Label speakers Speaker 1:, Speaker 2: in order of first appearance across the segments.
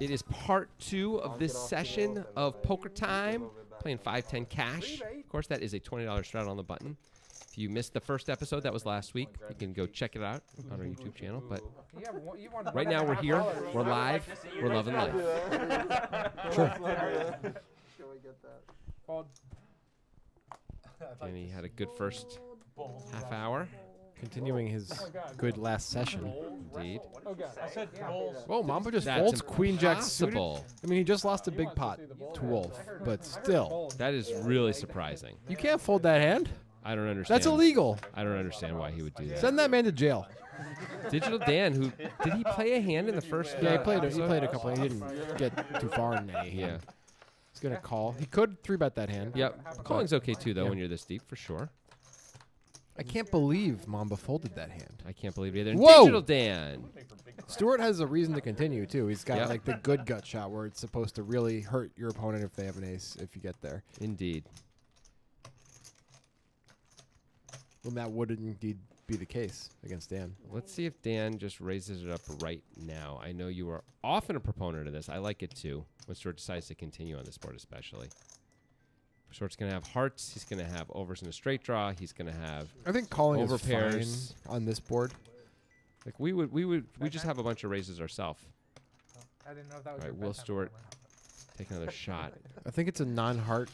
Speaker 1: It is part 2 of this session of Poker Time, playing 5-10 cash. Of course, that is a $20 straddle on the button. If you missed the first episode, that was last week. You can go check it out on our YouTube channel. But right now we're here. We're live. We're loving life.
Speaker 2: Sure. Shall we get that?
Speaker 1: Danny had a good first half hour.
Speaker 3: Continuing his good last session.
Speaker 1: Indeed.
Speaker 3: Whoa, Mamba just
Speaker 1: That's
Speaker 3: folds Queen Jack suited.
Speaker 1: impossible.
Speaker 3: I mean, he just lost a big pot to Wolf, but still.
Speaker 1: That is really surprising.
Speaker 3: You can't fold that hand.
Speaker 1: I don't understand.
Speaker 3: That's illegal.
Speaker 1: I don't understand why he would do that.
Speaker 3: Send that man to jail.
Speaker 1: Digital Dan, who did he play a hand in the first?
Speaker 3: Yeah, he played
Speaker 1: episode?
Speaker 3: a couple. He didn't get too far in any.
Speaker 1: Yeah.
Speaker 3: He's going to call. He could 3-bet that hand.
Speaker 1: Yep. Calling's okay too, though, when you're this deep, for sure.
Speaker 3: I can't believe Mamba folded that hand.
Speaker 1: I can't believe it either.
Speaker 3: Whoa!
Speaker 1: Digital Dan.
Speaker 3: Stewart has a reason to continue, too. He's got
Speaker 1: Yep.
Speaker 3: like the good gut shot where it's supposed to really hurt your opponent if they have an ace if you get there.
Speaker 1: Indeed.
Speaker 3: Well, that would indeed be the case against Dan.
Speaker 1: Let's see if Dan just raises it up right now. I know you are often a proponent of this. I like it too. When Stuart decides to continue on this board, especially. Stuart's going to have hearts. He's going to have overs in a straight draw. He's going to have
Speaker 3: I think calling is
Speaker 1: overpairs
Speaker 3: fine on this board.
Speaker 1: Like we just have a bunch of raises ourselves.
Speaker 4: I didn't know if that was
Speaker 1: All
Speaker 4: your
Speaker 1: right, Will
Speaker 4: bedtime
Speaker 1: Stewart,
Speaker 4: alarm.
Speaker 1: take another shot.
Speaker 3: I think it's a non-heart,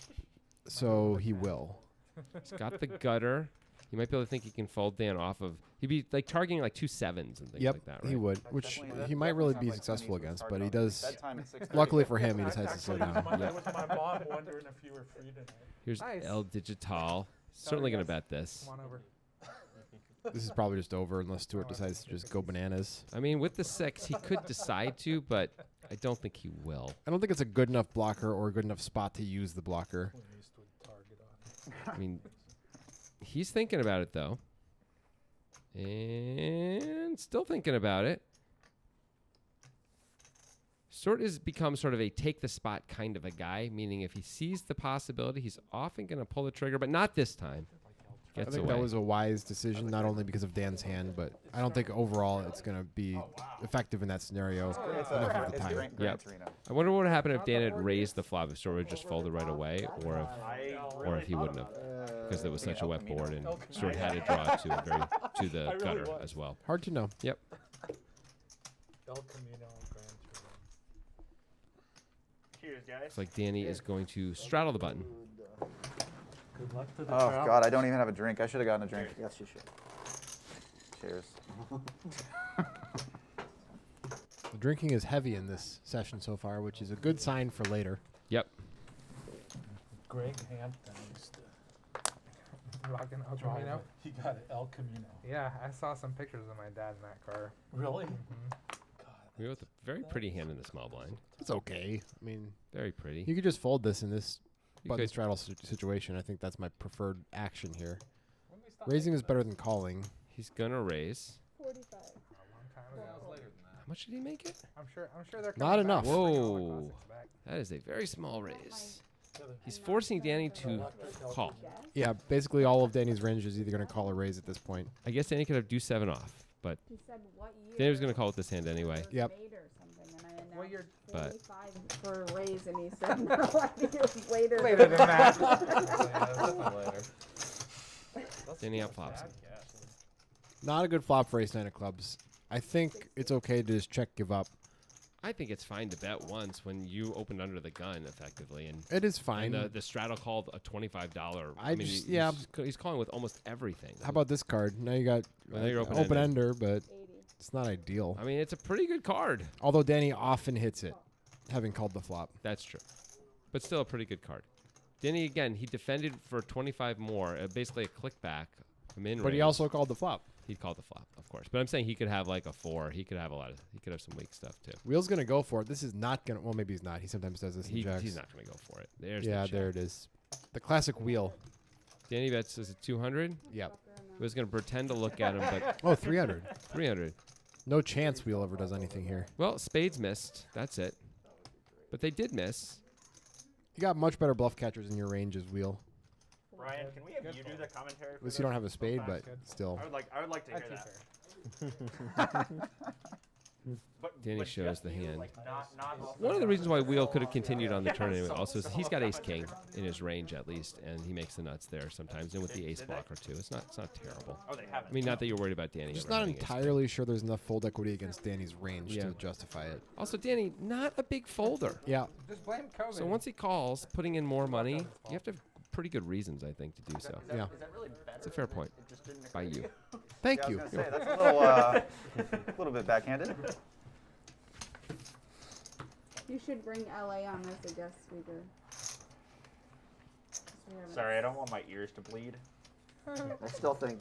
Speaker 3: so he will.
Speaker 1: He's got the gutter. He might be able to think he can fold Dan off of. He'd be like targeting like 2 sevens and things
Speaker 3: Yep,
Speaker 1: like that, right?
Speaker 3: he would, which he might really be successful against, but he does.
Speaker 2: Bedtime at 6:30.
Speaker 3: Luckily for him, he decides to slow down.
Speaker 5: Monday with my mom wondering if you were free tonight.
Speaker 1: Here's
Speaker 4: Nice.
Speaker 1: El Digital. Certainly going to bet this.
Speaker 4: Come on over.
Speaker 3: This is probably just over unless Stewart decides to just go bananas.
Speaker 1: I mean, with the 6, he could decide to, but I don't think he will.
Speaker 3: I don't think it's a good enough blocker or a good enough spot to use the blocker.
Speaker 1: I mean, he's thinking about it, though. And still thinking about it. Stuart has become sort of a take the spot kind of a guy, meaning if he sees the possibility, he's often going to pull the trigger, but not this time.
Speaker 3: I
Speaker 1: Gets
Speaker 3: think
Speaker 1: away.
Speaker 3: that was a wise decision, not only because of Dan's hand, but I don't think overall it's going to be effective in that scenario
Speaker 2: It's
Speaker 3: enough of the
Speaker 2: It's
Speaker 3: time.
Speaker 2: Gran
Speaker 1: Yep.
Speaker 2: Torino.
Speaker 1: I wonder what would happen if Dan had raised the flop, if Stuart would just folded right away, or if he wouldn't have, because it was such a wet board and Stuart had to draw to the gutter as well.
Speaker 3: Hard to know.
Speaker 1: Yep.
Speaker 5: El Camino Gran Torino.
Speaker 6: Cheers, guys.
Speaker 1: It's like Danny is going to straddle the button.
Speaker 5: Good luck to the
Speaker 2: Oh
Speaker 5: crowd.
Speaker 2: God, I don't even have a drink. I should have gotten a drink.
Speaker 7: Yes, you should.
Speaker 2: Cheers.
Speaker 3: The drinking is heavy in this session so far, which is a good sign for later.
Speaker 1: Yep.
Speaker 5: Greg Hampton used to
Speaker 4: Rocking El
Speaker 5: drive
Speaker 4: Camino.
Speaker 5: it. He got it, El Camino.
Speaker 4: Yeah, I saw some pictures of my dad in that car.
Speaker 5: Really?
Speaker 1: We have a very pretty hand in the small blind.
Speaker 3: It's okay. I mean,
Speaker 1: Very pretty.
Speaker 3: you could just fold this in this
Speaker 1: You
Speaker 3: button
Speaker 1: could-
Speaker 3: straddle situation. I think that's my preferred action here. Raising is better than calling.
Speaker 1: He's going to raise.
Speaker 8: 45.
Speaker 4: A long time ago.
Speaker 1: How much did he make it?
Speaker 4: I'm sure they're
Speaker 3: Not
Speaker 4: coming
Speaker 3: enough.
Speaker 4: back. Bring all the
Speaker 1: Whoa.
Speaker 4: classics back.
Speaker 1: That is a very small raise. He's forcing Danny to call.
Speaker 3: Yeah, basically all of Danny's range is either going to call or raise at this point.
Speaker 1: I guess Danny could have deuce 7 off, but
Speaker 8: He said what year?
Speaker 1: Danny was going to call with this hand anyway.
Speaker 3: Yep.
Speaker 8: Made or something, and I announced
Speaker 4: What year?
Speaker 1: But
Speaker 8: 45 for a raise, and he said no, I think it was later.
Speaker 4: Later than that.
Speaker 1: Danny outflops.
Speaker 3: Not a good flop for ace nine of clubs. I think it's okay to just check, give up.
Speaker 1: I think it's fine to bet once when you opened under the gun effectively, and
Speaker 3: It is fine.
Speaker 1: the straddle called a $25.
Speaker 3: I just- yeah.
Speaker 1: he's calling with almost everything.
Speaker 3: How about this card? Now you got
Speaker 1: Well, now you're
Speaker 3: open
Speaker 1: open-ended.
Speaker 3: ender, but
Speaker 8: 80.
Speaker 3: it's not ideal.
Speaker 1: I mean, it's a pretty good card.
Speaker 3: Although Danny often hits it, having called the flop.
Speaker 1: That's true, but still a pretty good card. Danny again, he defended for 25 more, basically a click back from in
Speaker 3: But he
Speaker 1: range.
Speaker 3: also called the flop.
Speaker 1: He called the flop, of course. But I'm saying he could have like a 4. He could have he could have some weak stuff too.
Speaker 3: Wheel's going to go for it. This is not going to, well, maybe he's not. He sometimes does this in jacks.
Speaker 1: He's not going to go for it. There's
Speaker 3: Yeah,
Speaker 1: the check.
Speaker 3: there it is. The classic wheel.
Speaker 1: Danny bets is it 200.
Speaker 3: Yep.
Speaker 1: He was going to pretend to look at him, but
Speaker 3: Oh, 300.
Speaker 1: 300.
Speaker 3: No chance Wheel ever does anything here.
Speaker 1: Well, spades missed. That's it. But they did miss.
Speaker 3: You got much better bluff catchers in your range as Wheel.
Speaker 6: Ryan, can we have you do the commentary?
Speaker 3: At least you don't have a spade, but still.
Speaker 6: I would like to hear
Speaker 4: That's
Speaker 6: that.
Speaker 4: fair.
Speaker 1: Danny shows the hand.
Speaker 6: Not
Speaker 1: One of the reasons why Wheel could have continued on the turn anyway also is he's got ace king in his range at least, and he makes the nuts there sometimes, and with the ace blocker too. It's not terrible.
Speaker 6: Oh, they haven't.
Speaker 1: I mean, not that you're worried about Danny.
Speaker 3: Just
Speaker 1: ever
Speaker 3: not
Speaker 1: having ace king.
Speaker 3: entirely sure there's enough fold equity against Danny's range
Speaker 1: Yeah.
Speaker 3: to justify it.
Speaker 1: Also, Danny, not a big folder.
Speaker 3: Yeah.
Speaker 4: Just blame COVID.
Speaker 1: So once he calls, putting in more money, you have to have pretty good reasons, I think, to do so.
Speaker 3: Yeah.
Speaker 1: It's a fair point by you.
Speaker 3: Thank
Speaker 2: Yeah, I
Speaker 3: you.
Speaker 2: was gonna say, that's a little bit backhanded.
Speaker 8: You should bring LA on as a guest speaker.
Speaker 6: Sorry, I don't want my ears to bleed.
Speaker 7: I still think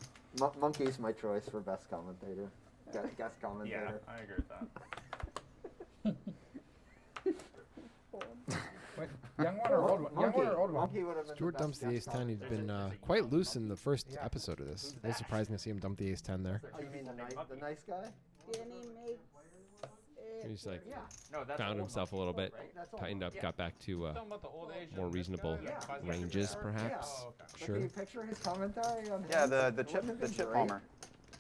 Speaker 7: Monkey's my choice for best commentator. Guest commentator.
Speaker 6: Yeah, I agree with that.
Speaker 4: Wait, young one or old one? Young one or old one?
Speaker 7: Monkey would have been
Speaker 3: Stuart
Speaker 7: the
Speaker 3: dumps
Speaker 7: best
Speaker 3: the ace
Speaker 7: guest
Speaker 3: 10. He's been
Speaker 7: commentator.
Speaker 3: quite loose in the first episode of this. A little surprising to see him dump the ace 10 there.
Speaker 7: Oh, you mean the nice guy?
Speaker 8: Danny makes it.
Speaker 1: He's like
Speaker 6: No, that's
Speaker 1: found
Speaker 6: old
Speaker 1: himself a little bit,
Speaker 7: That's all.
Speaker 1: tightened up, got back to
Speaker 5: Talking about the old Asian.
Speaker 1: more reasonable ranges, perhaps.
Speaker 7: Can
Speaker 1: Sure.
Speaker 7: you picture his commentary on
Speaker 2: Yeah,
Speaker 7: his-
Speaker 2: the chip
Speaker 7: Great.
Speaker 2: palmer.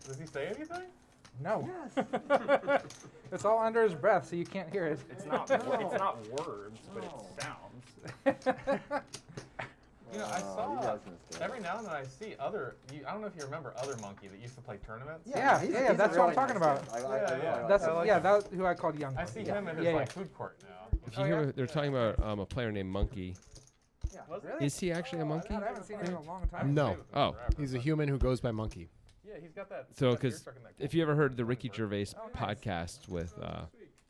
Speaker 5: Does he say anything?
Speaker 4: No.
Speaker 7: Yes.
Speaker 4: It's all under his breath, so you can't hear it.
Speaker 6: It's not. It's not words, but
Speaker 7: No.
Speaker 6: it sounds.
Speaker 5: You know, I
Speaker 7: Oh,
Speaker 5: saw
Speaker 7: you guys missed it.
Speaker 5: every now and then I see other. I don't know if you remember other monkey that used to play tournaments.
Speaker 4: Yeah,
Speaker 7: he's
Speaker 4: yeah,
Speaker 7: a
Speaker 4: that's what I'm
Speaker 7: really
Speaker 4: talking
Speaker 7: nice
Speaker 4: about.
Speaker 7: guy. I
Speaker 5: Yeah,
Speaker 7: really
Speaker 5: yeah.
Speaker 7: like
Speaker 4: That's
Speaker 7: him.
Speaker 5: like
Speaker 4: that's who I called young.
Speaker 5: I see
Speaker 4: Yeah.
Speaker 5: him in his
Speaker 4: Yeah,
Speaker 5: like
Speaker 4: yeah.
Speaker 5: food court now.
Speaker 1: If you hear, they're talking about a player named Monkey.
Speaker 7: Yeah.
Speaker 4: Really?
Speaker 1: Is he actually a monkey?
Speaker 4: I haven't seen him in a long time.
Speaker 3: No.
Speaker 1: Oh.
Speaker 3: He's a human who goes by Monkey.
Speaker 5: Yeah, he's got that.
Speaker 1: So,
Speaker 5: that
Speaker 1: because
Speaker 5: ear in that
Speaker 1: if
Speaker 5: cool
Speaker 1: you ever heard the
Speaker 5: bird
Speaker 1: Ricky
Speaker 5: bird.
Speaker 1: Gervais
Speaker 4: Oh, nice.
Speaker 1: podcast with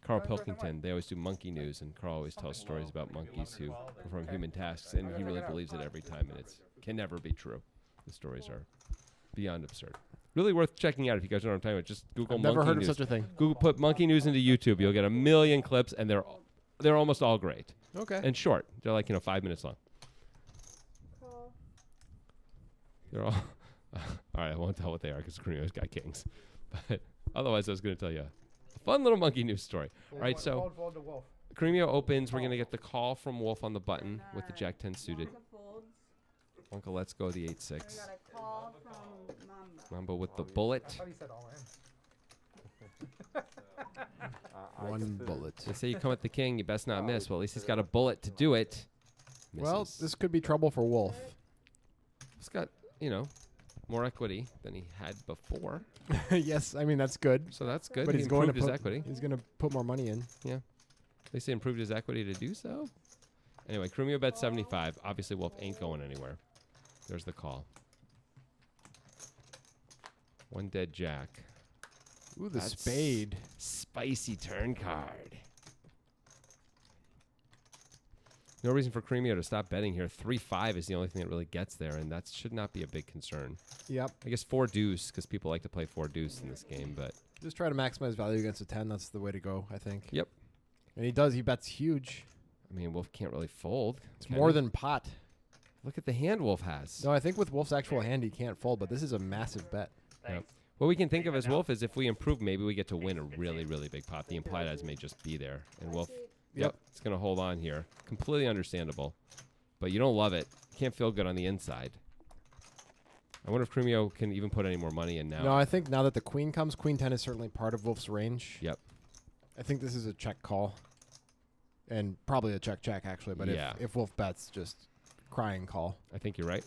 Speaker 1: Carl Pilkington, they always do monkey news, and Carl always tells stories about monkeys who perform human tasks, and he really believes it every time, and it can never be true. The stories are beyond absurd. Really worth checking out if you guys know what I'm talking about. Just Google
Speaker 3: I've never
Speaker 1: monkey
Speaker 3: heard
Speaker 1: news.
Speaker 3: of such a thing.
Speaker 1: Google put monkey news into YouTube. You'll get a million clips, and they're almost all great
Speaker 3: Okay.
Speaker 1: and short. They're like 5 minutes long.
Speaker 8: Call.
Speaker 1: They're all all right. I won't tell what they are because Cornelio's got kings, but otherwise, I was going to tell you a fun little monkey news story. All right, so
Speaker 4: Fold to Wolf.
Speaker 1: Cremio opens. We're going to get the call from Wolf on the button with the Jack 10 suited.
Speaker 8: Wonka folds.
Speaker 1: Uncle, let's go the
Speaker 8: I
Speaker 1: 8-6.
Speaker 8: got a call from Mamba.
Speaker 1: Mambo with the bullet.
Speaker 4: I thought he said all in.
Speaker 3: One bullet.
Speaker 1: They say you come at the king, you best not miss. Well, at least he's got a bullet to do it.
Speaker 3: Well,
Speaker 1: Misses.
Speaker 3: this could be trouble for Wolf.
Speaker 1: He's got, more equity than he had before.
Speaker 3: Yes, I mean that's good.
Speaker 1: So that's good.
Speaker 3: But
Speaker 1: He
Speaker 3: he's going to
Speaker 1: improved his
Speaker 3: put,
Speaker 1: equity.
Speaker 3: He's going to put more money in.
Speaker 1: At least he improved his equity to do so. Anyway, Cremio bet 75. Obviously, Wolf ain't going anywhere. There's the call. One dead jack.
Speaker 3: Ooh, the
Speaker 1: That's
Speaker 3: spade.
Speaker 1: Spicy turn card. No reason for Cremio to stop betting here. 3-5 is the only thing that really gets there, and that should not be a big concern.
Speaker 3: Yep.
Speaker 1: I guess 4 deuce, because people like to play 4 deuce in this game, but
Speaker 3: Just try to maximize value against a 10. That's the way to go, I think.
Speaker 1: Yep.
Speaker 3: And he does. He bets huge.
Speaker 1: I mean, Wolf can't really fold.
Speaker 3: It's
Speaker 1: can
Speaker 3: more
Speaker 1: he?
Speaker 3: than pot.
Speaker 1: Look at the hand Wolf has.
Speaker 3: No, I think with Wolf's actual hand, he can't fold, but this is a massive bet.
Speaker 6: Thanks.
Speaker 1: What we can think of as Wolf is if we improve, maybe we get to win a really, really big pot. The implied odds may just be there. And Wolf,
Speaker 3: Yep.
Speaker 1: it's going to hold on here. Completely understandable. But you don't love it. Can't feel good on the inside. I wonder if Cremio can even put any more money in now.
Speaker 3: No, I think now that the queen comes, queen 10 is certainly part of Wolf's range.
Speaker 1: Yep.
Speaker 3: I think this is a check call. And probably a check, actually. But
Speaker 1: Yeah.
Speaker 3: if Wolf bets, just crying call.
Speaker 1: I think you're right.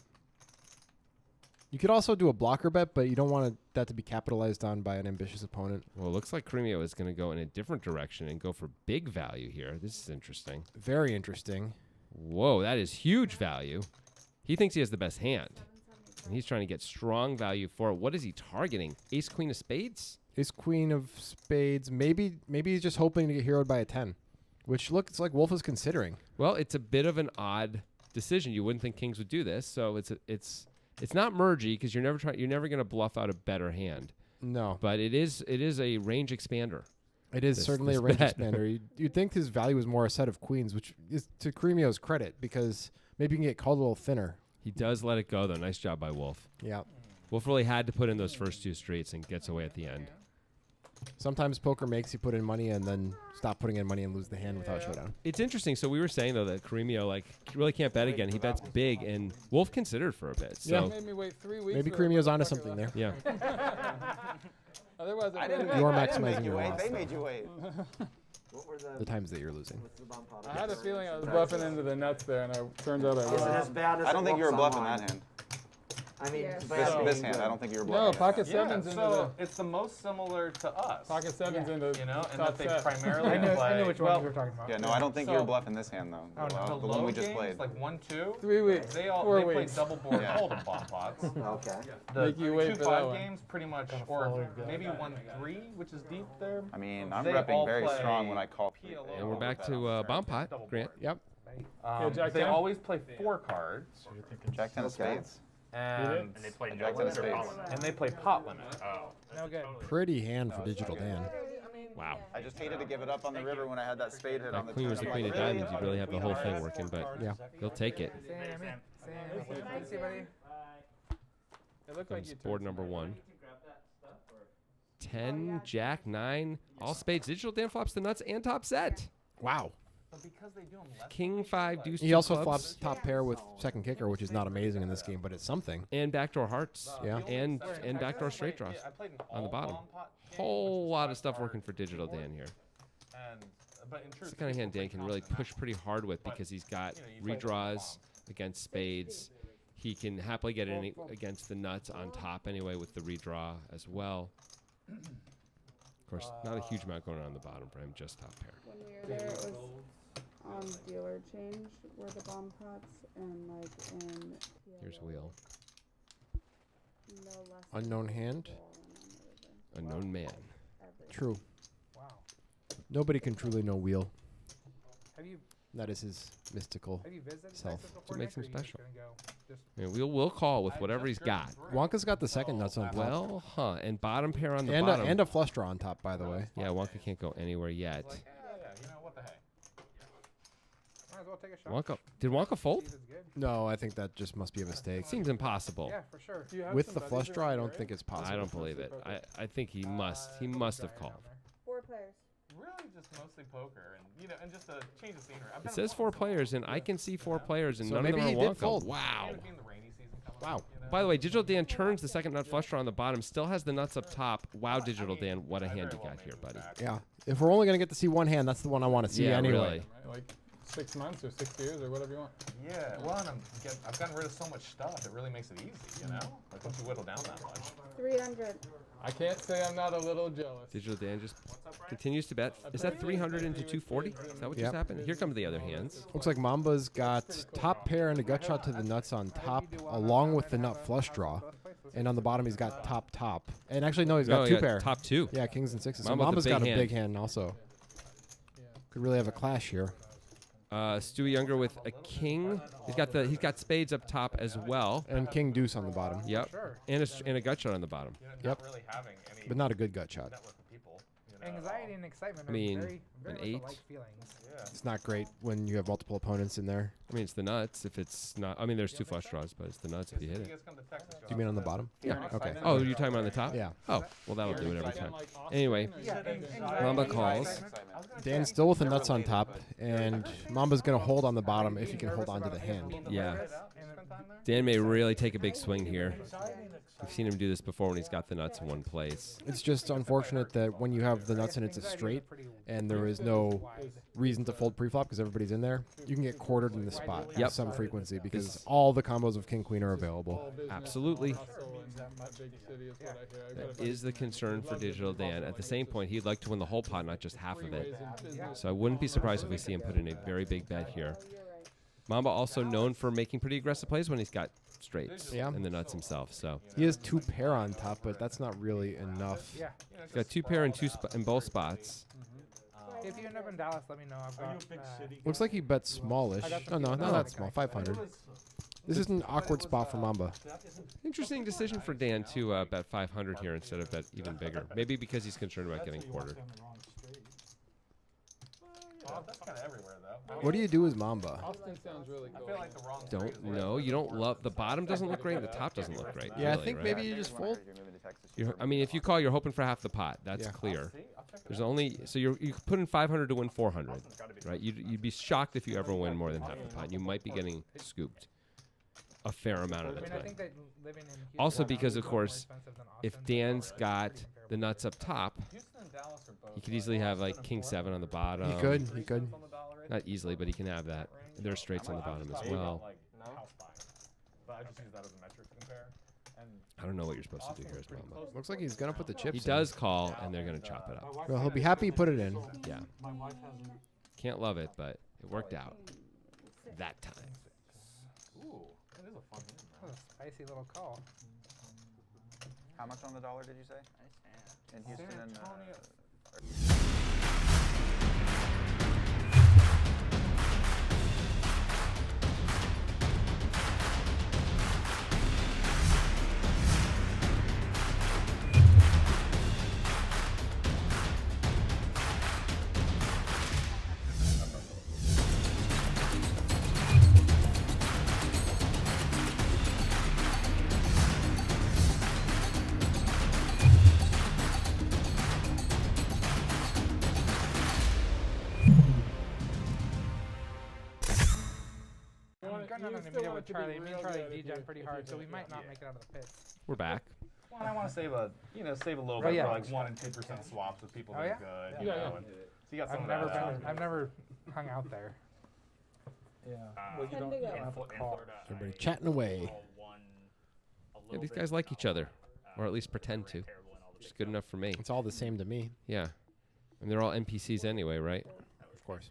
Speaker 3: You could also do a blocker bet, but you don't want that to be capitalized on by an ambitious opponent.
Speaker 1: Well, it looks like Cremio is going to go in a different direction and go for big value here. This is interesting.
Speaker 3: Very interesting.
Speaker 1: Whoa, that is huge value. He thinks he has the best hand. And he's trying to get strong value for it. What is he targeting? Ace, queen of spades?
Speaker 3: Ace queen of spades. Maybe he's just hoping to get heroed by a 10, which looks like Wolf is considering.
Speaker 1: Well, it's a bit of an odd decision. You wouldn't think kings would do this. So it's not mergy because you're never going to bluff out a better hand.
Speaker 3: No,
Speaker 1: But it is a range expander.
Speaker 3: it is
Speaker 1: this-
Speaker 3: certainly
Speaker 1: this
Speaker 3: a range
Speaker 1: bet.
Speaker 3: expander. You'd think his value is more a set of queens, which is to Cremio's credit because maybe you can get called a little thinner.
Speaker 1: He does let it go though. Nice job by Wolf.
Speaker 3: Yeah.
Speaker 1: Wolf really had to put in those first 2 streets and gets away at the end.
Speaker 3: Sometimes poker makes you put in money and then stop putting in money and lose the hand without showdown.
Speaker 1: It's interesting. So we were saying though that Cremio really can't bet again. He bets big, and Wolf considered for a bit. So
Speaker 3: Yeah.
Speaker 5: Made me wait 3 weeks.
Speaker 3: Maybe
Speaker 5: for
Speaker 3: Cremio's
Speaker 5: the
Speaker 3: onto
Speaker 5: motherfucker
Speaker 3: something there.
Speaker 1: yeah,
Speaker 6: Otherwise,
Speaker 2: I didn't.
Speaker 3: You are
Speaker 2: I didn't
Speaker 3: maximizing
Speaker 2: make you
Speaker 3: your
Speaker 2: wait.
Speaker 3: loss,
Speaker 2: They
Speaker 3: though.
Speaker 2: made you wait.
Speaker 7: What were
Speaker 3: The times that you're losing.
Speaker 7: what's the bomb pot?
Speaker 6: I had a feeling I was bluffing into the nuts there, and it turns out I
Speaker 7: Is it as
Speaker 6: was.
Speaker 7: bad as
Speaker 2: I don't
Speaker 7: it
Speaker 2: think you were
Speaker 7: looks
Speaker 2: bluffing
Speaker 7: online?
Speaker 2: that hand.
Speaker 8: I mean,
Speaker 7: Yes.
Speaker 2: This hand, I don't think you were
Speaker 6: No,
Speaker 2: bluffing.
Speaker 6: pocket
Speaker 5: Yeah,
Speaker 6: sevens into
Speaker 5: so
Speaker 6: the
Speaker 5: it's the most similar to us.
Speaker 6: pocket sevens into
Speaker 5: You know, and
Speaker 6: top
Speaker 5: that they
Speaker 6: set.
Speaker 5: primarily
Speaker 4: I know
Speaker 5: play.
Speaker 4: which one you were talking about.
Speaker 2: Yeah, no, I don't think you were
Speaker 5: So-
Speaker 2: bluffing this hand though.
Speaker 4: Oh, no.
Speaker 5: The
Speaker 2: The one
Speaker 5: low
Speaker 2: we just
Speaker 5: games,
Speaker 2: played.
Speaker 5: like 1-2.
Speaker 6: 3 weeks,
Speaker 5: They
Speaker 6: 4
Speaker 5: play
Speaker 6: weeks.
Speaker 5: double board
Speaker 2: Yeah.
Speaker 5: hold'em bomb pots.
Speaker 7: Okay.
Speaker 5: The
Speaker 6: Make you wait for that
Speaker 5: 2-5
Speaker 6: one.
Speaker 5: games pretty much, or maybe 1-3, which is deep there.
Speaker 2: I mean, I'm
Speaker 5: They
Speaker 2: repping
Speaker 5: all
Speaker 2: very
Speaker 5: play
Speaker 2: strong when I call.
Speaker 5: PLO.
Speaker 1: And we're back to bomb pot.
Speaker 5: Double
Speaker 1: Grant.
Speaker 5: board.
Speaker 3: Yep.
Speaker 6: Jack
Speaker 5: They
Speaker 6: 10?
Speaker 5: always play 4 cards,
Speaker 2: Jack 10 of
Speaker 7: Okay.
Speaker 2: spades.
Speaker 5: and
Speaker 6: they
Speaker 5: play
Speaker 2: Jack 10 of spades.
Speaker 5: and they play pot limit.
Speaker 4: No good.
Speaker 3: Pretty hand for Digital Dan.
Speaker 1: Wow.
Speaker 2: I just hated to give it up on the river when I had that spade hit on
Speaker 1: That
Speaker 2: the
Speaker 1: queen
Speaker 2: turn.
Speaker 1: was the
Speaker 2: I'm
Speaker 1: queen
Speaker 2: like,
Speaker 1: of diamonds. You really have the whole thing working, but
Speaker 3: Yeah.
Speaker 1: he'll take it.
Speaker 4: Sammy. See, buddy.
Speaker 6: It looked like
Speaker 1: Comes
Speaker 6: you
Speaker 1: board
Speaker 6: turned
Speaker 1: number
Speaker 6: some
Speaker 1: 1. 10, Jack, 9, all spades. Digital Dan flops the nuts and top set. Wow.
Speaker 5: But because they do them less,
Speaker 1: King 5, deuce 2
Speaker 3: He also
Speaker 1: clubs,
Speaker 3: flops top pair with second kicker, which is not amazing in this game, but it's something.
Speaker 1: and backdoor hearts.
Speaker 3: Yeah.
Speaker 1: And backdoor straight draws.
Speaker 5: I played an
Speaker 1: on the
Speaker 5: all
Speaker 1: bottom.
Speaker 5: bomb pot game,
Speaker 1: Whole
Speaker 5: which
Speaker 1: lot
Speaker 5: is
Speaker 1: of stuff
Speaker 5: hard
Speaker 1: working for Digital Dan here.
Speaker 5: And, but in
Speaker 1: It's
Speaker 5: truth,
Speaker 1: the kind of hand
Speaker 5: people
Speaker 1: Dan
Speaker 5: play
Speaker 1: can really
Speaker 5: confident.
Speaker 1: push pretty hard with because he's got redraws against spades. He can happily get in against the nuts on top anyway with the redraw as well. Of course, not a huge amount going on the bottom for him, just top pair.
Speaker 8: When we were there, it was on dealer change were the bomb pots and like in.
Speaker 1: Here's wheel.
Speaker 8: No less.
Speaker 3: Unknown hand.
Speaker 1: Unknown man.
Speaker 3: True.
Speaker 4: Wow.
Speaker 3: Nobody can truly know wheel.
Speaker 4: Have you
Speaker 3: That is his mystical.
Speaker 4: visited
Speaker 3: Self.
Speaker 4: Texas before?
Speaker 1: What makes
Speaker 4: Nick,
Speaker 1: him
Speaker 4: or you just
Speaker 1: special?
Speaker 4: gonna go just
Speaker 1: I mean, we'll call with whatever he's got.
Speaker 3: Wonka's got the second nuts on top.
Speaker 1: Well, and bottom pair on the
Speaker 3: and
Speaker 1: bottom.
Speaker 3: a flush draw on top, by the way.
Speaker 1: Yeah, Wonka can't go anywhere yet.
Speaker 5: Yeah, you know what the heck.
Speaker 4: might as well take a shot.
Speaker 1: Wonka, did Wonka fold?
Speaker 4: See if it's good.
Speaker 3: No, I think that just must be a mistake.
Speaker 1: Seems impossible.
Speaker 4: Yeah, for sure.
Speaker 6: Do you have
Speaker 3: With
Speaker 6: some
Speaker 3: the flush
Speaker 6: buddies
Speaker 3: draw, I
Speaker 6: around
Speaker 3: don't
Speaker 6: the
Speaker 3: think it's
Speaker 1: I
Speaker 3: possible.
Speaker 1: don't believe it. I think he must have called.
Speaker 8: 4 players.
Speaker 5: Really, just mostly poker, and and just a change of scenery. I've
Speaker 1: It
Speaker 5: been
Speaker 1: says 4 players, and I can see 4 players, and
Speaker 3: So
Speaker 1: none of
Speaker 3: maybe
Speaker 1: them are
Speaker 3: he did
Speaker 1: Wonka.
Speaker 3: fold.
Speaker 1: Wow.
Speaker 5: being the rainy season coming
Speaker 3: Wow.
Speaker 5: up,
Speaker 1: By the way, Digital Dan turns the second nut flush draw on the bottom, still has the nuts up top. Wow, Digital Dan, what a hand you got here, buddy.
Speaker 3: Yeah. If we're only going to get to see one hand, that's the one I want to see
Speaker 1: Yeah,
Speaker 3: anyway.
Speaker 1: really.
Speaker 6: Right? Like 6 months or 6 years or whatever you want.
Speaker 5: Yeah, well, and I've gotten rid of so much stuff. It really makes it easy, Like once you whittle down that much.
Speaker 8: 300.
Speaker 6: I can't say I'm not a little jealous.
Speaker 1: Digital Dan just continues to bet. Is that 300 into 240? Is that what just
Speaker 3: Yep.
Speaker 1: happened? Here come the other hands.
Speaker 3: Looks like Mamba's got top pair and a gut shot to the nuts on top, along with the nut flush draw. And on the bottom, he's got top. And actually, no, he's got
Speaker 1: Oh,
Speaker 3: two
Speaker 1: yeah,
Speaker 3: pair.
Speaker 1: top 2.
Speaker 3: Yeah, kings and sixes. So
Speaker 1: Mamba with
Speaker 3: Mamba's
Speaker 1: the
Speaker 3: got a
Speaker 1: big
Speaker 3: big hand also. Could really have a clash here.
Speaker 1: Stewie Younger with a king. He's got spades up top as well.
Speaker 3: And king deuce on the bottom.
Speaker 1: Yep.
Speaker 4: Sure.
Speaker 1: And a gut shot on the bottom.
Speaker 3: Yep.
Speaker 5: Not really having any
Speaker 3: But not a good gut shot.
Speaker 5: network of people.
Speaker 4: Anxiety and excitement
Speaker 1: I mean,
Speaker 4: are very, very
Speaker 1: an
Speaker 4: much
Speaker 1: 8.
Speaker 4: alike feelings.
Speaker 5: Yeah.
Speaker 3: It's not great when you have multiple opponents in there.
Speaker 1: I mean, it's the nuts. If it's not, I mean, there's 2 flush draws, but it's the nuts if you hit
Speaker 5: You
Speaker 1: it.
Speaker 5: guys come to Texas.
Speaker 3: Do you mean on the bottom?
Speaker 1: Yeah.
Speaker 3: Okay.
Speaker 1: Oh, you're talking about on the top?
Speaker 3: Yeah.
Speaker 1: Oh, well, that'll do it every
Speaker 6: Like in,
Speaker 1: time.
Speaker 6: like, Austin
Speaker 1: Anyway,
Speaker 6: or something?
Speaker 1: Mamba calls.
Speaker 3: Dan's still with the nuts on top, and Mamba's going to hold on the bottom if he can hold on to the hand.
Speaker 1: Yeah. Dan may really take a big swing here. We've seen him do this before when he's got the nuts in one place.
Speaker 3: It's just unfortunate that when you have the nuts and it's a straight, and there is no reason to fold preflop because everybody's in there, you can get quartered in the spot
Speaker 1: Yep.
Speaker 3: with some frequency because
Speaker 1: This-
Speaker 3: all the combos of king queen are available.
Speaker 6: All business
Speaker 1: Absolutely.
Speaker 6: hustle in that big city is what I hear. I've got a
Speaker 1: That is the concern for Digital Dan. At the same point, he'd like to win the whole pot, not just half of
Speaker 6: bunch
Speaker 1: it.
Speaker 6: of ways in business.
Speaker 1: So I wouldn't be surprised if we see him put in a very big bet here.
Speaker 8: You're right.
Speaker 1: Mamba also known for making pretty aggressive plays when he's got straights
Speaker 3: Yeah.
Speaker 1: and the nuts himself. So
Speaker 3: He has 2 pair on top, but that's not really enough.
Speaker 4: Yeah.
Speaker 1: he's got 2 pair in in both spots.
Speaker 4: If you end up in Dallas, let me know. I've got.
Speaker 3: Looks like he bet smallish. Oh, no, not that small. 500. This is an awkward spot for Mamba.
Speaker 1: Interesting decision for Dan to bet 500 here instead of bet even bigger. Maybe because he's concerned about getting quartered.
Speaker 5: That's kind of everywhere, though.
Speaker 3: What do you do as Mamba?
Speaker 6: Austin sounds really
Speaker 5: I
Speaker 6: cool.
Speaker 5: feel like the wrong.
Speaker 1: Don't know. You don't love the bottom doesn't look great. The top doesn't look great.
Speaker 3: Yeah, I
Speaker 1: really,
Speaker 3: think
Speaker 1: right?
Speaker 3: maybe you just fold.
Speaker 1: I mean, if you call, you're hoping for half the pot. That's
Speaker 3: Yeah.
Speaker 1: clear. There's only so you put in 500 to win 400, right? You'd be shocked if you ever win more than half the pot. You might be getting scooped. a fair amount of the
Speaker 4: I
Speaker 1: time.
Speaker 4: think that living in Houston
Speaker 1: Also
Speaker 4: is
Speaker 1: because, of
Speaker 4: probably more
Speaker 1: course,
Speaker 4: expensive than
Speaker 1: if
Speaker 4: Austin.
Speaker 1: Dan's got the nuts up top,
Speaker 5: Houston and Dallas are both.
Speaker 1: he could easily have like king 7 on the bottom.
Speaker 3: He could.
Speaker 1: Not easily, but he can have that. There are straights on the bottom as well.
Speaker 5: Like house buying, but I just use that as a metric to compare. And
Speaker 1: I don't know what you're supposed to do here as well. But
Speaker 3: Looks like he's gonna put the chips.
Speaker 1: he
Speaker 3: in.
Speaker 1: does call, and they're gonna chop it up.
Speaker 3: Well, he'll be happy he put it in.
Speaker 1: Yeah.
Speaker 6: My wife hasn't.
Speaker 1: Can't love it, but it worked out that time.
Speaker 5: ooh, that is a fun game.
Speaker 4: That's a spicy little call.
Speaker 2: How much on the dollar did you say? In Houston and
Speaker 4: I'm going on an intermediate with Charlie. Me and Charlie degen pretty hard, so we might not make it out of the pits.
Speaker 1: We're back.
Speaker 5: Well, I want to save a little
Speaker 4: Oh,
Speaker 5: bit
Speaker 4: yeah.
Speaker 5: for like 1% and 2% swaps with people that
Speaker 4: Oh,
Speaker 5: are
Speaker 4: yeah?
Speaker 5: good. You know, and so you got some
Speaker 4: I've
Speaker 5: of
Speaker 4: never
Speaker 5: that.
Speaker 4: been. I've never hung out there.
Speaker 6: Yeah. Well, you don't have to call.
Speaker 3: Everybody chatting away.
Speaker 1: Yeah, these guys like each other, or at least pretend to. Which is good enough for me.
Speaker 3: It's all the same to me.
Speaker 1: Yeah. And they're all NPCs anyway, right?
Speaker 3: Of course.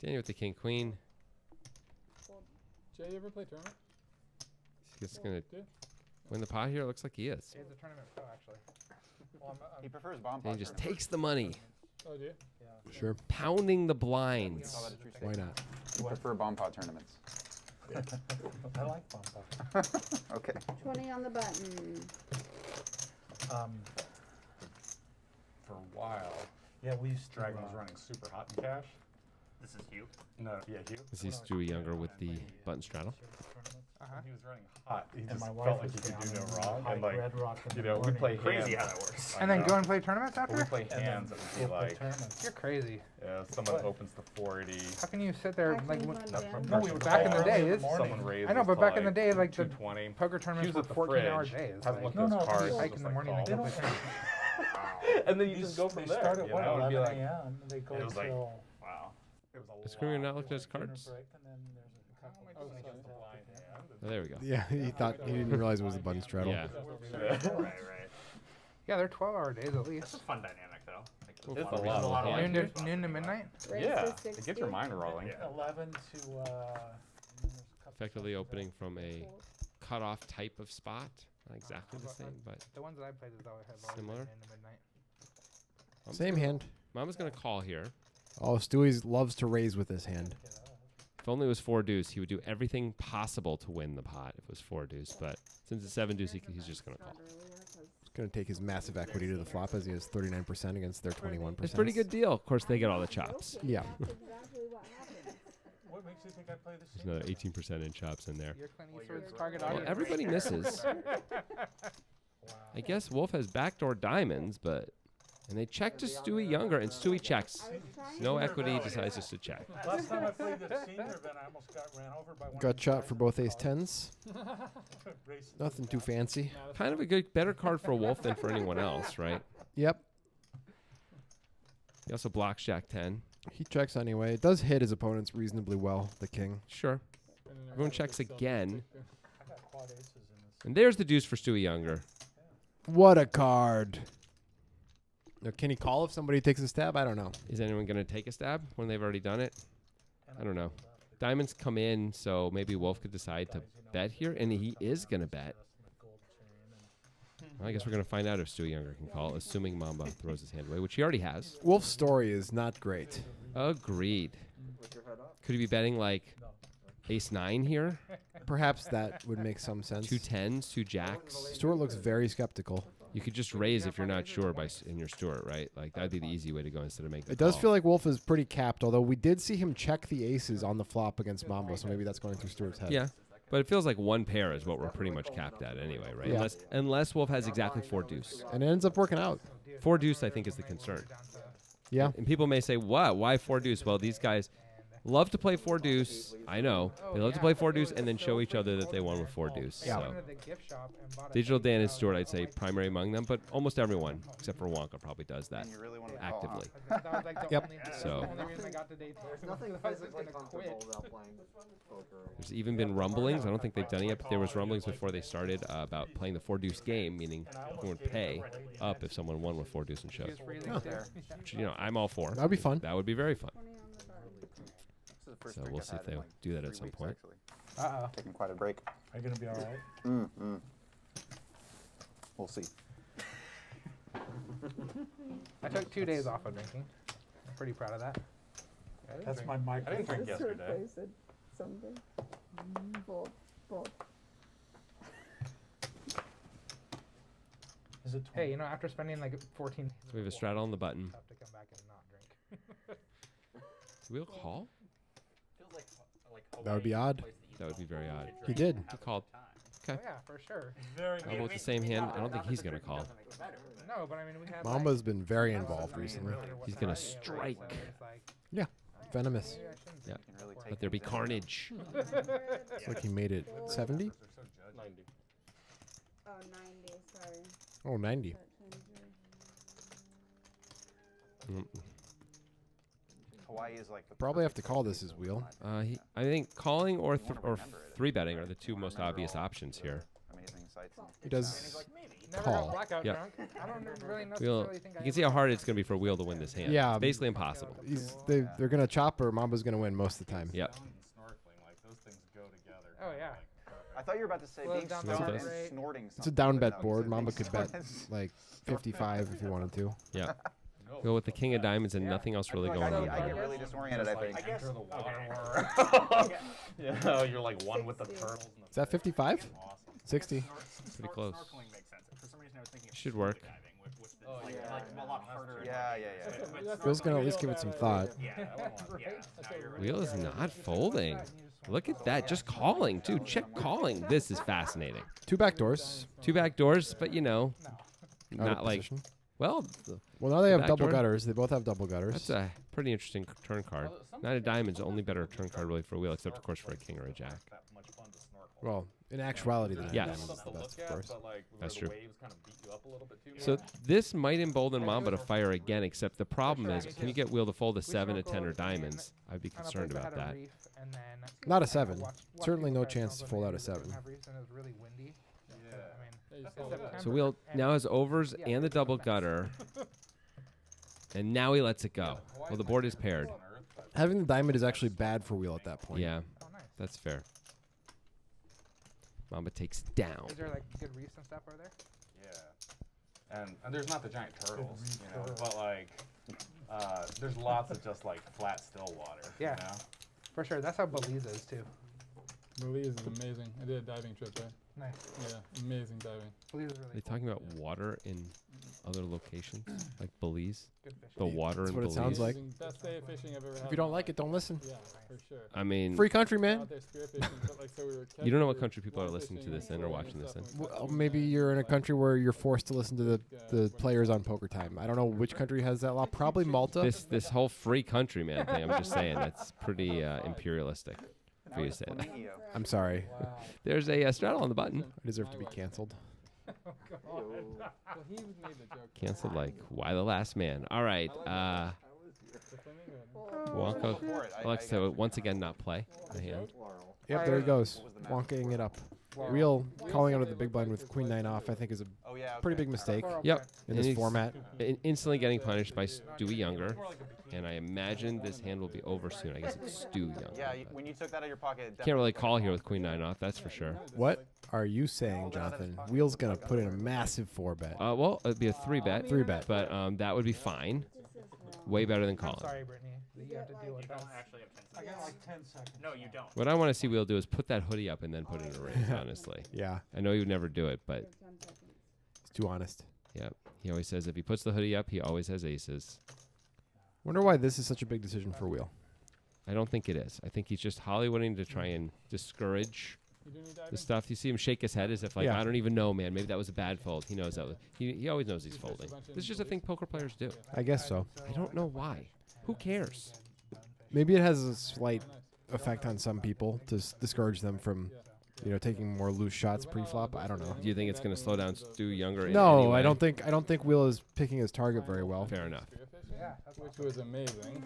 Speaker 1: Danny with the king queen.
Speaker 6: Jay, you ever play tournament?
Speaker 1: He's just gonna
Speaker 6: Dude.
Speaker 1: win the pot here. Looks like he is.
Speaker 4: He's a tournament pro, actually.
Speaker 6: Well,
Speaker 2: he prefers bomb
Speaker 1: Danny
Speaker 2: pot
Speaker 1: just
Speaker 2: tournament.
Speaker 1: takes the money,
Speaker 6: Oh, do you?
Speaker 3: Sure.
Speaker 1: pounding the blinds.
Speaker 3: Why not?
Speaker 2: You prefer bomb pot tournaments.
Speaker 6: I like bomb pot.
Speaker 2: Okay.
Speaker 8: 20 on the button.
Speaker 5: For a while,
Speaker 6: Yeah, we used to.
Speaker 5: Dragon was running super hot in cash.
Speaker 9: This is Hugh.
Speaker 5: No, yeah, Hugh.
Speaker 1: Is he Stewie Younger with the button straddle?
Speaker 4: Uh-huh.
Speaker 5: He was running hot. He
Speaker 6: And
Speaker 5: just
Speaker 6: my
Speaker 5: felt
Speaker 6: wife
Speaker 5: like
Speaker 6: was
Speaker 5: he could do
Speaker 6: down
Speaker 5: no
Speaker 6: in
Speaker 5: wrong.
Speaker 6: high
Speaker 5: And like,
Speaker 6: Red Rock in
Speaker 5: you
Speaker 6: the
Speaker 5: know, we
Speaker 6: morning.
Speaker 5: play
Speaker 9: Crazy
Speaker 5: hands.
Speaker 9: how that works.
Speaker 4: And then go and play tournaments after?
Speaker 5: We play
Speaker 6: And then
Speaker 5: hands and
Speaker 6: we'll
Speaker 5: be
Speaker 6: play
Speaker 5: like,
Speaker 6: tournaments.
Speaker 4: You're crazy.
Speaker 5: someone
Speaker 6: What?
Speaker 5: opens the 480.
Speaker 4: How can you sit there
Speaker 8: Actually,
Speaker 4: like?
Speaker 8: he's
Speaker 4: when-
Speaker 8: on
Speaker 5: Not
Speaker 8: Dan.
Speaker 5: from
Speaker 6: No, we would
Speaker 4: Back in the
Speaker 6: call early
Speaker 4: days-
Speaker 6: morning.
Speaker 5: Someone raises
Speaker 4: I know, but
Speaker 5: to,
Speaker 4: back in the
Speaker 5: like,
Speaker 4: day, like the
Speaker 5: 220.
Speaker 4: poker tournaments
Speaker 5: Hughes
Speaker 4: were
Speaker 5: at the
Speaker 4: 14-hour
Speaker 5: fridge,
Speaker 4: days.
Speaker 5: hasn't
Speaker 4: Like,
Speaker 5: looked at his
Speaker 6: No,
Speaker 5: cards,
Speaker 6: because
Speaker 4: like
Speaker 5: just
Speaker 4: in the
Speaker 5: like
Speaker 4: morning,
Speaker 5: call.
Speaker 4: they go play tournaments.
Speaker 5: And then you
Speaker 6: These-
Speaker 5: just go from
Speaker 6: they
Speaker 5: there.
Speaker 6: start at
Speaker 5: You
Speaker 6: what,
Speaker 5: know, it'd be
Speaker 6: 11
Speaker 5: like,
Speaker 6: a.m. They go
Speaker 5: it was like,
Speaker 6: till
Speaker 5: wow. It was a
Speaker 1: Is Kruger
Speaker 5: lot.
Speaker 1: not looking at his
Speaker 6: dinner
Speaker 1: cards?
Speaker 6: break, and then there's a couple
Speaker 5: Oh,
Speaker 6: of
Speaker 5: my
Speaker 6: things
Speaker 5: goodness,
Speaker 6: after
Speaker 5: blind
Speaker 6: dinner.
Speaker 5: hand.
Speaker 1: Oh, there we go.
Speaker 3: Yeah, he thought he didn't realize it was a button straddle.
Speaker 1: Yeah.
Speaker 9: Right.
Speaker 4: Yeah, they're 12-hour days at
Speaker 9: That's
Speaker 4: least.
Speaker 9: a fun dynamic, though. Like,
Speaker 1: Well,
Speaker 5: It's
Speaker 1: fun
Speaker 5: a
Speaker 1: reason
Speaker 5: lot
Speaker 1: to
Speaker 5: of
Speaker 1: hand.
Speaker 4: Noon to midnight.
Speaker 8: Raise
Speaker 5: Yeah,
Speaker 8: to
Speaker 5: it
Speaker 8: 60.
Speaker 5: gets your mind rolling.
Speaker 9: Yeah.
Speaker 6: 11 to. And then there's a couple
Speaker 1: Effectively
Speaker 6: sessions
Speaker 1: opening
Speaker 6: after.
Speaker 1: from a cutoff type of spot. Not exactly the same, but
Speaker 4: The ones that I played have always
Speaker 1: Similar?
Speaker 4: been in the midnight.
Speaker 3: Same hand.
Speaker 1: Mama's gonna call here.
Speaker 3: Oh, Stewie's loves to raise with his hand.
Speaker 1: If only it was 4 deuce, he would do everything possible to win the pot if it was 4 deuce. But since it's 7 deuce, he's just gonna call.
Speaker 3: He's gonna take his massive equity to the flop as he has 39% against their 21%.
Speaker 1: It's a pretty good deal. Of course, they get all the chops.
Speaker 3: Yeah.
Speaker 8: That's exactly what happens.
Speaker 6: What makes you think I play this?
Speaker 1: There's another 18% in chops in there.
Speaker 4: Your Clint Eastwood's target
Speaker 1: Well,
Speaker 4: audience.
Speaker 1: everybody misses. I guess Wolf has backdoor diamonds, but and they check to Stewie Younger, and Stewie checks.
Speaker 8: I was trying
Speaker 1: No
Speaker 8: to-
Speaker 1: equity, decides just to check.
Speaker 6: Last time I played the senior event, I almost got ran over by one.
Speaker 3: Gut shot for both ace tens.
Speaker 6: Racing.
Speaker 3: Nothing too fancy.
Speaker 1: Kind of a better card for Wolf than for anyone else, right?
Speaker 3: Yep.
Speaker 1: He also blocks Jack 10.
Speaker 3: He checks anyway. It does hit his opponents reasonably well, the king.
Speaker 1: Sure. Everyone checks again.
Speaker 6: I got quad aces in this.
Speaker 1: And there's the deuce for Stewie Younger.
Speaker 3: What a card. Now, can he call if somebody takes a stab? I don't know.
Speaker 1: Is anyone going to take a stab when they've already done it? I don't know. Diamonds come in, so maybe Wolf could decide to bet here, and he is going to bet. Well, I guess we're going to find out if Stewie Younger can call, assuming Mamba throws his hand away, which he already has.
Speaker 3: Wolf's story is not great.
Speaker 1: Agreed.
Speaker 7: With your head up.
Speaker 1: Could he be betting like ace 9 here?
Speaker 3: Perhaps that would make some sense.
Speaker 1: 2 10s, 2 jacks?
Speaker 3: Stuart looks very skeptical.
Speaker 1: You could just raise if you're not sure in your Stuart, right? Like, that'd be the easy way to go instead of making
Speaker 3: It does feel like Wolf is pretty capped, although we did see him check the aces on the flop against Mambo, so maybe that's going through Stuart's head.
Speaker 1: Yeah. But it feels like one pair is what we're pretty much capped at anyway, right?
Speaker 3: Yeah.
Speaker 1: Unless Wolf has exactly 4 deuce.
Speaker 3: And it ends up working out.
Speaker 1: 4 deuce, I think, is the concern.
Speaker 3: Yeah.
Speaker 1: And people may say, what? Why 4 deuce? Well, these guys, love to play four deuce. I know. They love to play four deuce and then show each other that they won with four deuce.
Speaker 3: Yeah.
Speaker 1: So. Digital Dan and Stuart, I'd say primary among them, but almost everyone, except for Wonka, probably does that
Speaker 2: And you really want to call
Speaker 1: actively.
Speaker 4: That was like the
Speaker 3: Yep.
Speaker 4: only,
Speaker 1: So-
Speaker 4: the only reason I got to day 2.
Speaker 7: There's nothing
Speaker 4: I was
Speaker 7: physically
Speaker 4: gonna
Speaker 7: comfortable
Speaker 4: quit.
Speaker 7: about playing poker.
Speaker 1: There's even been rumblings. I don't think they've done it yet, but there was rumblings before they started about playing the four deuce game, meaning everyone would pay up if someone won with four deuce and shows.
Speaker 4: She was freezing
Speaker 3: Oh.
Speaker 4: too.
Speaker 1: Which, I'm all for.
Speaker 3: That'd be fun.
Speaker 1: That would be very fun.
Speaker 8: 20 on the button.
Speaker 2: This is the first
Speaker 1: So
Speaker 2: drink
Speaker 1: we'll
Speaker 2: I've
Speaker 1: see if
Speaker 2: had in
Speaker 1: they
Speaker 2: like
Speaker 1: do that at
Speaker 2: 3
Speaker 1: some
Speaker 2: weeks,
Speaker 1: point.
Speaker 2: Actually.
Speaker 4: Uh-oh.
Speaker 2: Taking quite a break.
Speaker 6: Are you gonna be all right?
Speaker 2: We'll see.
Speaker 4: I took 2 days off of drinking. I'm pretty proud of that.
Speaker 6: That's my mic.
Speaker 5: I didn't drink
Speaker 8: This third
Speaker 5: yesterday.
Speaker 8: place said something. Bold, bold.
Speaker 6: Is it 20?
Speaker 4: Hey, after spending like 14 days
Speaker 1: So we have a straddle on the button.
Speaker 4: tough to come back and not drink.
Speaker 1: We'll call?
Speaker 9: Feels like
Speaker 3: That would be odd.
Speaker 1: That would be very odd.
Speaker 3: He did.
Speaker 1: He called.
Speaker 4: Oh, yeah, for sure.
Speaker 6: Very
Speaker 1: Although with the same hand, I don't think he's going to call.
Speaker 4: No, but I mean, we had
Speaker 3: Mamba's been very involved recently.
Speaker 1: He's going to strike.
Speaker 3: Venomous.
Speaker 1: Yeah.
Speaker 2: You can really take
Speaker 1: Let there be
Speaker 2: things in.
Speaker 1: carnage.
Speaker 3: It's like he made it 70?
Speaker 8: Oh, 90, sorry.
Speaker 3: Oh, 90.
Speaker 8: That changed it.
Speaker 2: Hawaii is like the
Speaker 3: Probably have to
Speaker 2: perfect
Speaker 3: call
Speaker 2: place
Speaker 3: this
Speaker 2: to
Speaker 3: as wheel.
Speaker 2: live.
Speaker 1: I think calling or
Speaker 2: wanna
Speaker 1: or
Speaker 2: remember it.
Speaker 1: three betting are the two
Speaker 2: You wanna
Speaker 1: most
Speaker 2: remember
Speaker 1: obvious
Speaker 2: all
Speaker 1: options here.
Speaker 2: Amazing sights. and
Speaker 3: He
Speaker 2: sounds.
Speaker 3: does.
Speaker 4: Never
Speaker 3: Call.
Speaker 4: got blackout
Speaker 1: Yeah.
Speaker 4: drunk. I don't really
Speaker 1: Wheel,
Speaker 4: necessarily think
Speaker 1: you can see how hard it's going to be for Wheel to win this hand.
Speaker 3: Yeah,
Speaker 1: It's basically impossible.
Speaker 3: They're going to chop or Mamba's going to win most of the time.
Speaker 1: Yep.
Speaker 5: Stoned and snorkeling, like those things go together.
Speaker 4: Oh, yeah.
Speaker 5: Like, perfect.
Speaker 2: I thought you were about to say
Speaker 4: Slows
Speaker 2: being
Speaker 4: down
Speaker 3: the
Speaker 2: stoned
Speaker 1: heart
Speaker 2: and
Speaker 4: rate.
Speaker 2: snorting something.
Speaker 3: It's a down
Speaker 2: but
Speaker 3: bet
Speaker 2: no, you
Speaker 3: board.
Speaker 2: said
Speaker 3: Mamba
Speaker 2: being
Speaker 3: could bet
Speaker 2: stoned.
Speaker 3: like 55 if he wanted to.
Speaker 1: Yeah.
Speaker 5: No.
Speaker 1: Go with the king of diamonds and nothing else really
Speaker 2: I
Speaker 1: going
Speaker 2: feel
Speaker 1: on.
Speaker 2: like I get really disoriented, I think.
Speaker 5: Like enter the water. Yeah, you're like one with the
Speaker 8: 60.
Speaker 5: turtles. And the
Speaker 3: Is that 55?
Speaker 5: Awesome.
Speaker 3: 60.
Speaker 1: Pretty close.
Speaker 9: Snorkeling makes sense. For some reason, I was thinking of
Speaker 1: Should
Speaker 9: scuba
Speaker 1: work.
Speaker 9: diving, which is
Speaker 2: Oh,
Speaker 9: like,
Speaker 2: yeah.
Speaker 9: like a lot harder.
Speaker 2: Yeah.
Speaker 9: But
Speaker 3: Phil's going to at least give it some thought.
Speaker 9: Yeah, I wouldn't want. Yeah, no, you're right.
Speaker 1: Wheel is not folding. Look at that. Just calling, too. Check calling. This is fascinating.
Speaker 3: 2 back doors.
Speaker 1: 2 back doors, but
Speaker 3: Out
Speaker 1: not
Speaker 3: of
Speaker 1: like,
Speaker 3: position.
Speaker 1: well,
Speaker 3: Well, now they have
Speaker 1: back
Speaker 3: double
Speaker 1: door.
Speaker 3: gutters. They both have double gutters.
Speaker 1: that's a pretty interesting turn card. Nine of diamonds, only better turn card really for Wheel, except of course for a king or a jack.
Speaker 5: That much fun to snorkel.
Speaker 3: Well, in actuality, the nine
Speaker 1: Yes.
Speaker 3: diamonds is the best, of course.
Speaker 5: But like
Speaker 1: That's
Speaker 5: where
Speaker 1: true.
Speaker 5: the waves kind of beat you up a little bit too much.
Speaker 1: So this might embolden Mamba to fire again, except the problem is, can you get Wheel to fold a 7, a 10, or diamonds? I'd be concerned about that.
Speaker 3: Not a 7. Certainly no chance to fold out a 7.
Speaker 4: It was really windy.
Speaker 1: So Wheel now has overs and the double gutter, and now he lets it go. Well, the board is paired.
Speaker 3: Having the diamond is actually bad for Wheel at that point.
Speaker 1: Yeah,
Speaker 4: Oh, nice.
Speaker 1: that's fair. Mamba takes down.
Speaker 4: Is there like good reefs and stuff over there?
Speaker 5: Yeah. And there's not the giant turtles, but like there's lots of just like flat still water.
Speaker 4: Yeah.
Speaker 5: You know?
Speaker 4: For sure. That's how Belize is too.
Speaker 6: Belize is amazing. I did a diving trip there.
Speaker 4: Nice.
Speaker 6: Yeah, amazing diving.
Speaker 4: Belize is
Speaker 1: Are
Speaker 4: really
Speaker 1: they
Speaker 4: cool.
Speaker 1: talking about water in other locations, like Belize?
Speaker 4: Good fish.
Speaker 1: The water
Speaker 3: That's
Speaker 1: in
Speaker 3: what it
Speaker 1: Belize?
Speaker 3: sounds like.
Speaker 6: Amazing. Best day of fishing I've ever had.
Speaker 3: If you don't like it, don't listen.
Speaker 6: Yeah, for sure.
Speaker 1: I mean,
Speaker 3: Free country, man.
Speaker 6: Out there spearfishing, but like so we were
Speaker 1: you don't know what
Speaker 6: catching-
Speaker 1: country people are
Speaker 6: fly
Speaker 1: listening to
Speaker 6: fishing
Speaker 1: this in or
Speaker 6: and
Speaker 1: watching this in.
Speaker 6: stuff, and we
Speaker 3: Well,
Speaker 6: caught
Speaker 3: maybe
Speaker 6: some,
Speaker 3: you're in a country where you're forced to listen to the players on Poker Time. I don't know which country has that law. Probably Malta.
Speaker 1: This whole free country man thing, I'm just saying, that's pretty imperialistic for you to say that.
Speaker 2: Flamingo.
Speaker 3: I'm sorry.
Speaker 1: There's a straddle on the button.
Speaker 3: I deserve to be canceled.
Speaker 6: Well, he made the joke.
Speaker 1: Canceled like, why the last man? All right.
Speaker 6: The flamingo.
Speaker 1: Wonka
Speaker 2: For it, I
Speaker 1: likes
Speaker 2: got
Speaker 1: to
Speaker 2: you.
Speaker 1: once again not play the hand.
Speaker 7: Laurel.
Speaker 3: Yep, there he goes.
Speaker 2: What was the
Speaker 3: Wonking it up.
Speaker 4: Wow.
Speaker 3: Wheel calling out of the big blind with queen 9 off, I think, is a
Speaker 2: Oh yeah.
Speaker 3: pretty
Speaker 2: okay.
Speaker 3: big mistake
Speaker 1: Yep.
Speaker 3: in
Speaker 1: And
Speaker 3: this
Speaker 1: he's
Speaker 3: format.
Speaker 1: Instantly getting punished by Stewie Younger. And I imagine this hand will be over soon. I guess it's Stu Younger.
Speaker 2: Yeah,
Speaker 1: but
Speaker 2: when you took that out of your pocket, it
Speaker 1: can't really
Speaker 2: definitely
Speaker 1: call here with queen 9 off, that's for sure.
Speaker 3: What are you saying, Jonathan? Wheel's going to put in a massive 4-bet.
Speaker 1: Well, it'd be a 3-bet.
Speaker 3: 3-bet.
Speaker 1: But that would be fine.
Speaker 8: This is wrong.
Speaker 1: Way better than
Speaker 4: I'm
Speaker 1: calling.
Speaker 4: sorry, Brittany. That you have to deal with
Speaker 9: You
Speaker 4: that.
Speaker 9: don't actually have 10
Speaker 6: I
Speaker 9: seconds.
Speaker 6: got like 10 seconds.
Speaker 9: No, you don't.
Speaker 1: What I want to see Wheel do is put that hoodie up and then put it in a raise, honestly.
Speaker 3: Yeah,
Speaker 1: I know he would never do it, but
Speaker 8: You have 10 seconds.
Speaker 3: it's too honest.
Speaker 1: yeah. He always says if he puts the hoodie up, he always has aces.
Speaker 3: Wonder why this is such a big decision for Wheel.
Speaker 1: I don't think it is. I think he's just Hollywooding to try and discourage
Speaker 6: You do need
Speaker 1: the
Speaker 6: diving?
Speaker 1: stuff. You see him shake his head as if like,
Speaker 3: Yeah.
Speaker 1: I don't even know, man. Maybe that was a bad fold. He knows that. He always knows he's folding. This is just a thing poker players do.
Speaker 3: I guess so.
Speaker 1: I don't know why. Who cares?
Speaker 3: Maybe it has a slight effect on some people to discourage them from, taking more loose shots pre-flop. I don't know.
Speaker 1: Do you think it's going to slow down Stu Younger? In
Speaker 3: No,
Speaker 1: any way?
Speaker 3: I don't think Will is picking his target very well.
Speaker 1: Fair enough.
Speaker 4: Yeah, that's
Speaker 6: Which was amazing.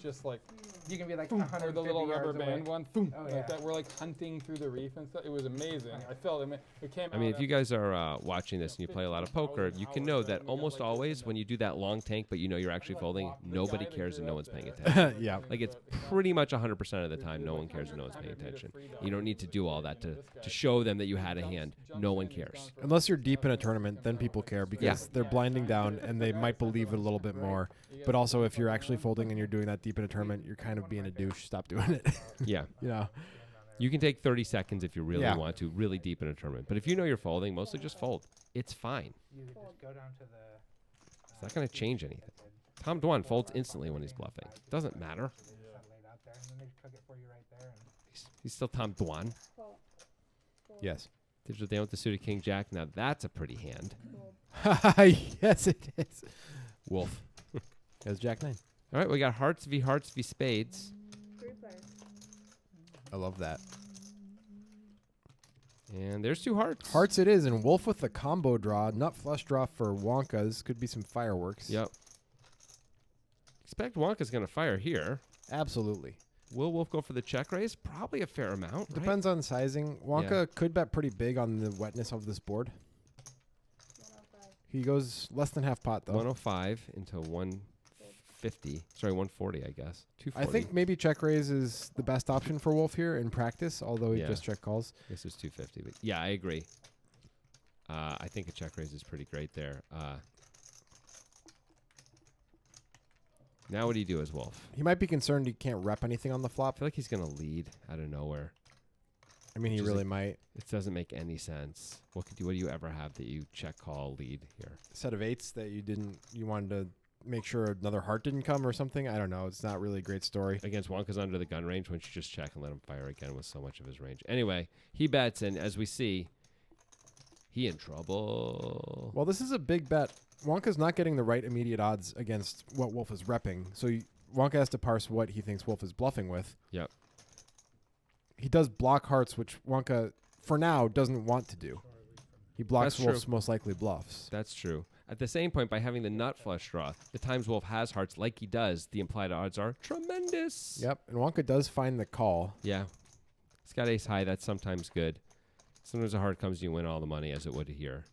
Speaker 6: Just like
Speaker 4: You can be like
Speaker 6: boom,
Speaker 4: 150
Speaker 6: or the little rubber
Speaker 4: yards away.
Speaker 6: band one, boom,
Speaker 4: Oh,
Speaker 6: like
Speaker 4: yeah.
Speaker 6: that. We're like hunting through the reef and stuff. It was amazing. I felt it. It came.
Speaker 1: I mean,
Speaker 6: out
Speaker 1: if you guys are watching this and you play a lot of poker, you can know that almost always when you do that long tank, but you know you're actually folding, nobody cares and no one's paying attention.
Speaker 3: Yeah.
Speaker 1: Like it's pretty much 100% of the time, no one cares and no one's paying attention. You don't need to do all that to show them that you had a hand. No one cares.
Speaker 3: Unless you're deep in a tournament, then people care because they're blinding down and they might believe it a little bit more. But also, if you're actually folding and you're doing that deep in a tournament, you're kind of being a douche. Stop doing it.
Speaker 1: Yeah.
Speaker 3: Yeah.
Speaker 1: You can take 30 seconds if you really
Speaker 3: Yeah.
Speaker 1: want to, really deep in a tournament. But if you know you're folding, mostly just fold. It's fine.
Speaker 4: You could just go down to the.
Speaker 1: It's not going to change anything. Tom Dwan folds instantly when he's bluffing. Doesn't matter.
Speaker 4: Laid out there, and then they cook it for you right there. And
Speaker 1: He's still Tom Dwan.
Speaker 8: Fold.
Speaker 3: Yes.
Speaker 1: Digital Dan with the suited King Jack. Now that's a pretty hand.
Speaker 8: Fold.
Speaker 3: Yes, it is.
Speaker 1: Wolf.
Speaker 3: It was Jack 9.
Speaker 1: All right, we got hearts v spades.
Speaker 8: 3 players.
Speaker 3: I love that.
Speaker 1: And there's 2 hearts.
Speaker 3: Hearts it is, and Wolf with the combo draw. Nut flush draw for Wonka's. Could be some fireworks.
Speaker 1: Yep. Expect Wonka's going to fire here.
Speaker 3: Absolutely.
Speaker 1: Will Wolf go for the check raise? Probably a fair amount. Right?
Speaker 3: Depends on sizing. Wonka could bet pretty big on the wetness of this board.
Speaker 8: 105.
Speaker 3: He goes less than half pot, though.
Speaker 1: 105 into 150. Sorry, 140, I guess. 240.
Speaker 3: I think maybe check raise is the best option for Wolf here in practice, although he
Speaker 1: Yeah.
Speaker 3: just check calls.
Speaker 1: I guess it's 250. But yeah, I agree. I think a check raise is pretty great there. Now what do you do as Wolf?
Speaker 3: He might be concerned he can't rep anything on the
Speaker 1: I
Speaker 3: flop.
Speaker 1: feel like he's going to lead out of nowhere.
Speaker 3: I mean, he
Speaker 1: Which is
Speaker 3: really
Speaker 1: a-
Speaker 3: might.
Speaker 1: It doesn't make any sense. What do you ever have that you check call lead here?
Speaker 3: Set of 8s that you wanted to make sure another heart didn't come or something. I don't know. It's not really a great story.
Speaker 1: Against Wonka's under the gun range, once you just check and let him fire again with so much of his range. Anyway, he bets, and as we see, he in trouble.
Speaker 3: Well, this is a big bet. Wonka's not getting the right immediate odds against what Wolf is repping. So Wonka has to parse what he thinks Wolf is bluffing with.
Speaker 1: Yep.
Speaker 3: He does block hearts, which Wonka, for now, doesn't want to do. He blocks
Speaker 1: That's
Speaker 3: Wolf's
Speaker 1: true.
Speaker 3: most likely bluffs.
Speaker 1: That's true. At the same point, by having the nut flush draw, the times Wolf has hearts like he does, the implied odds are tremendous.
Speaker 3: Yep, and Wonka does find the call.
Speaker 1: Yeah. He's got ace high. That's sometimes good. Sometimes a heart comes and you win all the money, as it would here.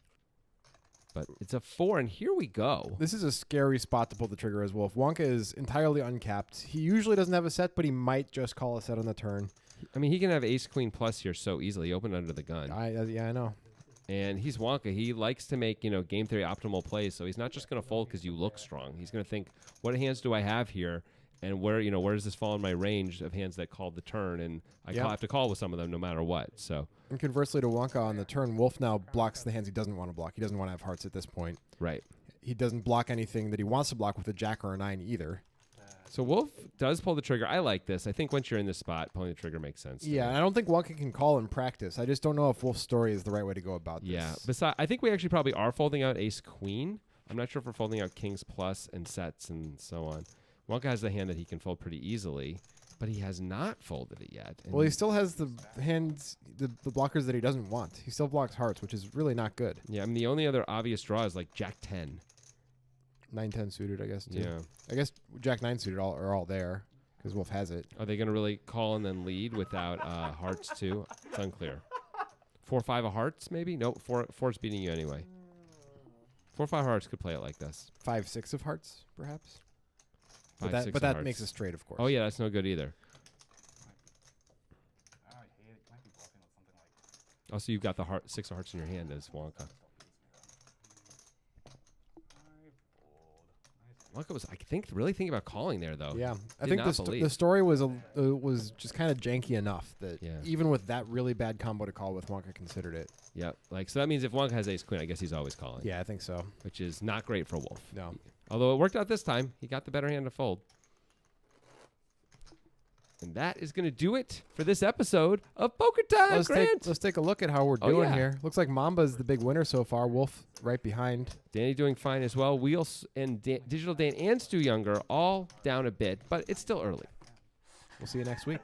Speaker 1: But it's a 4, and here we go.
Speaker 3: This is a scary spot to pull the trigger as Wolf. Wonka is entirely uncapped. He usually doesn't have a set, but he might just call a set on the turn.
Speaker 1: I mean, he can have ace queen plus here so easily. He opened under the gun.
Speaker 3: Yeah, I know.
Speaker 1: And he's Wonka. He likes to make, game theory optimal plays. So he's not just going to fold because you look strong. He's going to think, what hands do I have here? And where does this fall in my range of hands that called the turn? And I have to call with some of them no matter what. So
Speaker 3: And conversely to Wonka on the turn, Wolf now blocks the hands he doesn't want to block. He doesn't want to have hearts at this point.
Speaker 1: right.
Speaker 3: He doesn't block anything that he wants to block with a jack or a 9 either.
Speaker 1: So Wolf does pull the trigger. I like this. I think once you're in this spot, pulling the trigger makes sense. to
Speaker 3: Yeah,
Speaker 1: me.
Speaker 3: and I don't think Wonka can call in practice. I just don't know if Wolf's story is the right way to go about this.
Speaker 1: Yeah. I think we actually probably are folding out ace queen. I'm not sure if we're folding out kings plus and sets and so on. Wonka has the hand that he can fold pretty easily, but he has not folded it yet. And
Speaker 3: Well, he still has the hands, the blockers that he doesn't want. He still blocks hearts, which is really not good.
Speaker 1: yeah, I mean, the only other obvious draw is like jack 10.
Speaker 3: 9-10 suited, I guess, too.
Speaker 1: Yeah.
Speaker 3: I guess jack 9 suited are all there because Wolf has it.
Speaker 1: Are they going to really call and then lead without hearts too? It's unclear. 4-5 of hearts, maybe? No, 4's beating you anyway. 4-5 hearts could play it like this.
Speaker 3: 5-6 of hearts, perhaps.
Speaker 1: 5,
Speaker 3: But
Speaker 1: 6
Speaker 3: that
Speaker 1: of hearts.
Speaker 3: makes it straight, of course.
Speaker 1: Oh, yeah, that's no good either.
Speaker 5: I hate it. Might be bluffing with something like.
Speaker 1: Also, you've got the 6 of hearts in your hand as Wonka. Wonka was, I think, really thinking about calling there, though.
Speaker 3: Yeah, I
Speaker 1: Did
Speaker 3: think
Speaker 1: not
Speaker 3: the
Speaker 1: believe.
Speaker 3: story was just kind of janky enough that
Speaker 1: Yeah.
Speaker 3: even with that really bad combo to call with, Wonka considered it.
Speaker 1: Yep. So that means if Wonka has ace queen, I guess he's always calling.
Speaker 3: Yeah, I think so.
Speaker 1: Which is not great for Wolf.
Speaker 3: No.
Speaker 1: Although it worked out this time. He got the better hand to fold. And that is going to do it for this episode of Poker Time, Grant.
Speaker 3: Let's take a look at how we're
Speaker 1: Oh,
Speaker 3: doing
Speaker 1: yeah.
Speaker 3: here. Looks like Mamba's the big winner so far. Wolf right behind.
Speaker 1: Danny doing fine as well. Wheels and Digital Dan and Stu Younger all down a bit, but it's still early.
Speaker 3: We'll see you next week.